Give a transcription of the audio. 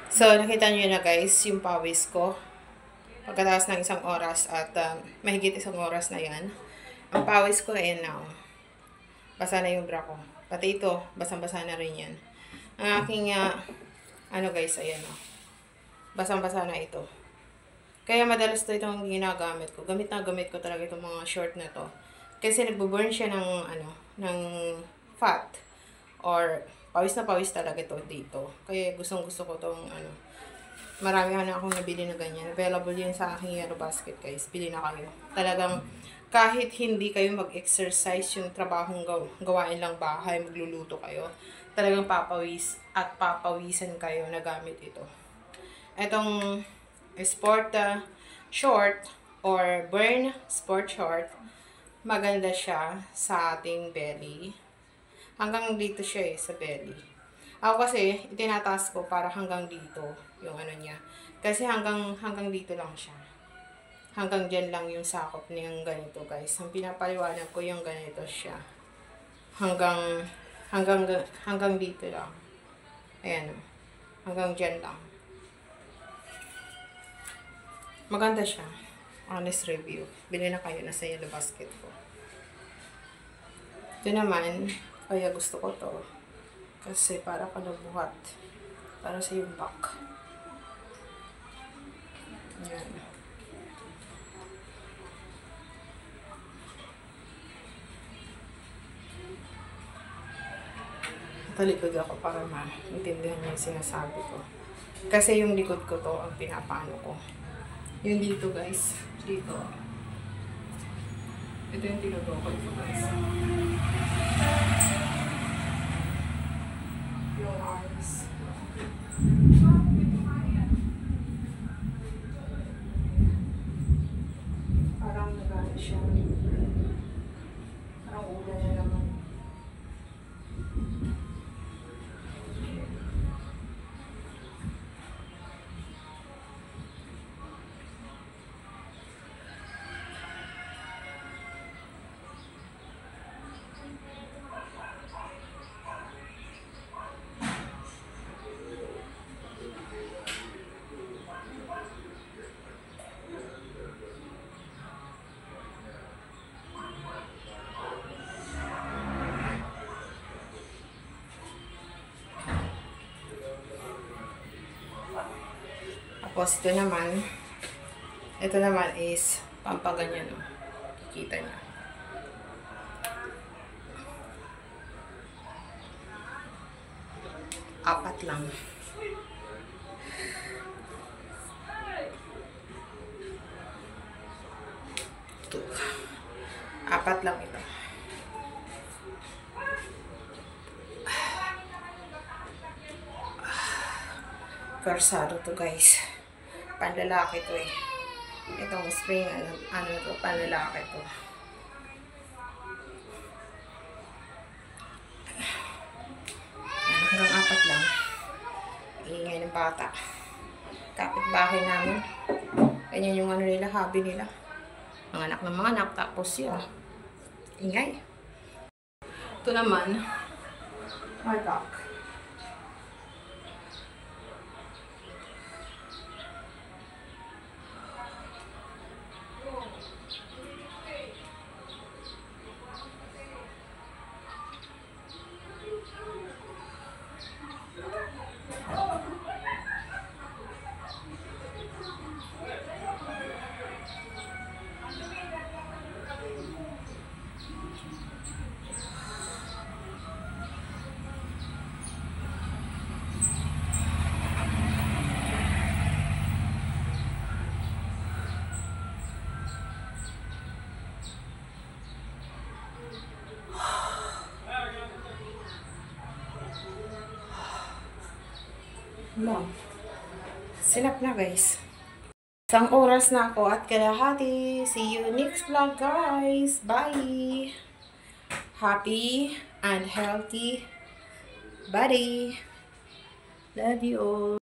So, nakita nyo na guys, yung pawis ko. Pagkatapos ng isang oras at mahigit isang oras na yan. Ang pawis ko ay now. Basa na yung bra ko. Pati ito, basang-basa na rin yan. Ang aking, ano guys, ayan o. Basang-basa na ito. Kaya madalas to itong ginagamit ko. Gamit na gamit ko talaga itong mga short na to. Kasi nagbo-burn siya ng, ng fat. Or, pawis na pawis talaga ito dito. Kaya gustong-gusto ko itong, marami na akong nabili na ganyan. Available yun sa aking yellow basket guys. Bili na kayo. Talagang, kahit hindi kayo mag-exercise, yung trabahong gawain lang bahay, magluluto kayo, talagang papawis at papawisan kayo na gamit ito. Itong sport short or burn sport short, maganda siya sa ating belly. Hanggang dito siya sa belly. Ako kasi, itinataas ko para hanggang dito yung ano niya. Kasi hanggang dito lang siya. Hanggang dyan lang yung sakop niyang ganito guys. Ang pinapaliwanag ko yung ganito siya. Hanggang dito lang. Ayan o. Hanggang dyan lang. Maganda siya. Honest review. Bili na kayo, nasa yellow basket ko. Ito naman, kaya gusto ko to. Kasi para kalabuhat. Para sa yung back. Ayan. Talikod ako para maintindihan niyo yung sinasabi ko. Kasi yung likod ko to ang pinapano ko. Yung dito guys. Dito. Ito yung tinutokod ko guys. Yung arms. Parang nagano siya. Parang ulan na naman. Tapos ito naman is pampaganyan o. Kikita niya. Apat lang. Ito. Apat lang ito. Versado to guys. Panlalaki to eh. Itong spring, to, panlalaki to. Hanggang apat lang. Iingay ng bata. Kapit-bahay namin. Ganyan yung nila, hobby nila. Mga anak ng mga anak, tapos yun. Ingay. Ito naman, my back. Sinap na guys. Isang oras na ako at kalahati. See you next vlog guys. Bye! Happy and healthy body. Love you all.